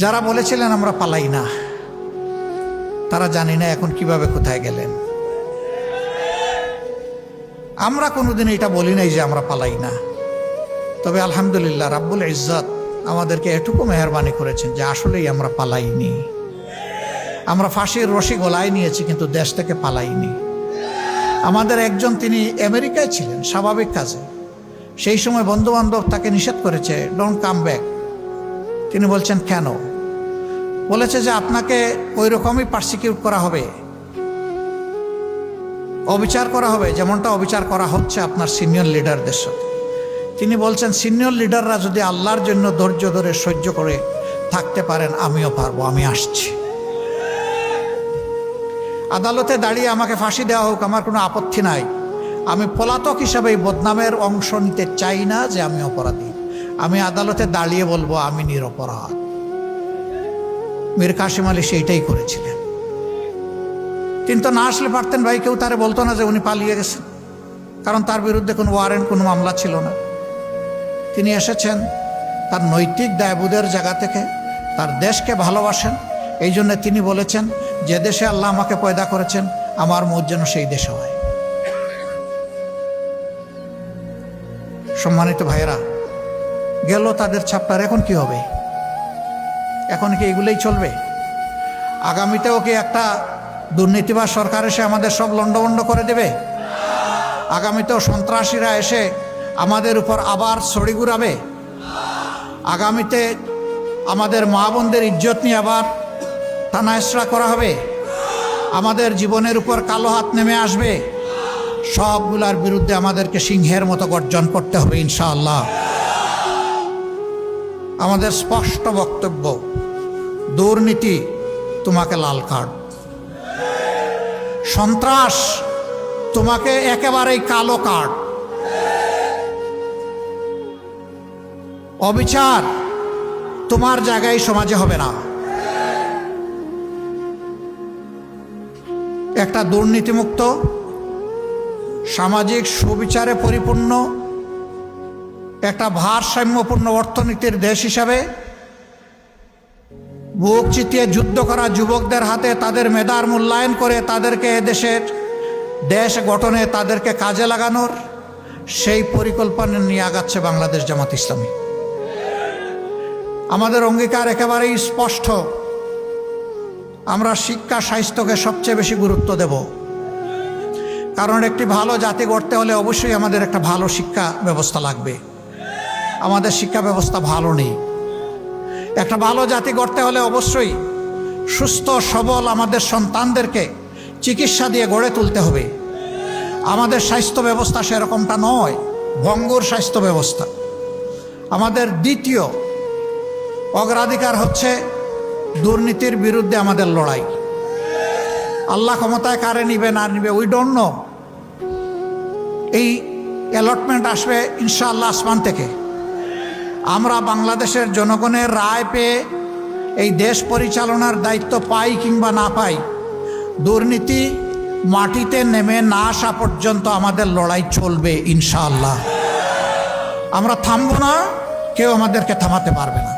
যারা বলেছিলেন আমরা পালাই না, তারা জানি না এখন কিভাবে কোথায় গেলেন। আমরা কোনোদিন এটা বলি নাই যে আমরা পালাই না, তবে আলহামদুলিল্লাহ রাব্বুল ইজ্জত আমাদেরকে এটুকু মেহরবানি করেছেন যে আসলেই আমরা পালাইনি। আমরা ফাঁসির রশি গলায় নিয়েছি, কিন্তু দেশ থেকে পালাইনি। আমাদের একজন, তিনি আমেরিকায় ছিলেন স্বাভাবিক কাজে, সেই সময় বন্ধুবান্ধব তাকে নিষেধ করেছে, ডোন্ট কাম ব্যাক। তিনি বলছেন কেন? বলেছে যে আপনাকে ওই রকমই পার্সিকিউট করা হবে, অবিচার করা হবে, যেমনটা অবিচার করা হচ্ছে আপনার সিনিয়র লিডারদের সাথে। তিনি বলছেন সিনিয়র লিডাররা যদি আল্লাহর জন্য ধৈর্য ধরে সহ্য করে থাকতে পারেন, আমিও পারবো, আমি আসছি। আদালতে দাঁড়িয়ে আমাকে ফাঁসি দেওয়া হোক, আমার কোনো আপত্তি নাই। আমি পলাতক হিসাবে এই বদনামের অংশ নিতে চাই না যে আমি অপরাধী। আমি আদালতে দাঁড়িয়ে বলবো আমি নিরপরাধ। মীর কাসেম আলী সেইটাই করেছিলেন। তিনি তো না আসলে পারতেন ভাই, কেউ তারে বলতো না যে উনি পালিয়ে গেছেন, কারণ তার বিরুদ্ধে কোনো ওয়ারেন্ট, কোনো মামলা ছিল না। তিনি এসেছেন তার নৈতিক দায়বোধের জায়গা থেকে, তার দেশকে ভালোবাসেন। এই জন্য তিনি বলেছেন যে দেশে আল্লাহ আমাকে পয়দা করেছেন, আমার মত যেন সেই দেশে হয়। সম্মানিত ভাইয়েরা, গেল তাদের চ্যাপ্টার, এখন কি হবে? এখন কি এগুলোই চলবে? আগামীতেও কি একটা দুর্নীতিবাজ সরকার এসে আমাদের সব লন্ডভন্ড করে দেবে? আগামীতেও সন্ত্রাসীরা এসে আমাদের উপর আবার ছড়ি ঘুরাবে? আগামীতে আমাদের মা বোনদের ইজ্জত নিয়ে আবার টানাহেঁচড়া করা হবে? আমাদের জীবনের উপর কালো হাত নেমে আসবে? সবগুলার বিরুদ্ধে আমাদেরকে সিংহের মতো গর্জন করতে হবে ইনশাআল্লাহ। আমাদের স্পষ্ট বক্তব্য, দুর্নীতি তোমাকে লাল কার্ড, সন্ত্রাস তোমাকে একেবারেই কালো কার্ড, অবিচার তোমার জায়গায় সমাজে হবে না। একটা দুর্নীতিমুক্ত, সামাজিক সুবিচারে পরিপূর্ণ, একটা ভারসাম্যপূর্ণ অর্থনীতির দেশ হিসাবে বুক চিতিয়ে যুদ্ধ করা যুবকদের হাতে তাদের মেধার মূল্যায়ন করে তাদেরকে দেশের দেশ গঠনে তাদেরকে কাজে লাগানোর সেই পরিকল্পনা নিয়ে আগাচ্ছে বাংলাদেশ জামাত ইসলামী। আমাদের অঙ্গীকার একেবারেই স্পষ্ট, আমরা শিক্ষা স্বাস্থ্যকে সবচেয়ে বেশি গুরুত্ব দেব। কারণ একটি ভালো জাতি গড়তে হলে অবশ্যই আমাদের একটা ভালো শিক্ষা ব্যবস্থা লাগবে। আমাদের শিক্ষা ব্যবস্থা ভালো নেই। একটা ভালো জাতি গড়তে হলে অবশ্যই সুস্থ সবল আমাদের সন্তানদেরকে চিকিৎসা দিয়ে গড়ে তুলতে হবে। আমাদের স্বাস্থ্য ব্যবস্থা সেরকমটা নয়, ভঙ্গুর স্বাস্থ্য ব্যবস্থা। আমাদের দ্বিতীয় অগ্রাধিকার হচ্ছে দুর্নীতির বিরুদ্ধে আমাদের লড়াই। আল্লাহ ক্ষমতায় কারে নিবে না নিবে উই ডোন্ট নো। এই অ্যালটমেন্ট আসবে ইনশাআল্লাহ আসমান থেকে। আমরা বাংলাদেশের জনগণের রায় পেয়ে এই দেশ পরিচালনার দায়িত্ব পাই কিংবা না পাই, দুর্নীতি মাটিতে নেমে না আসা পর্যন্ত আমাদের লড়াই চলবে ইনশাআল্লাহ। আমরা থামবো না, কেউ আমাদেরকে থামাতে পারবে না।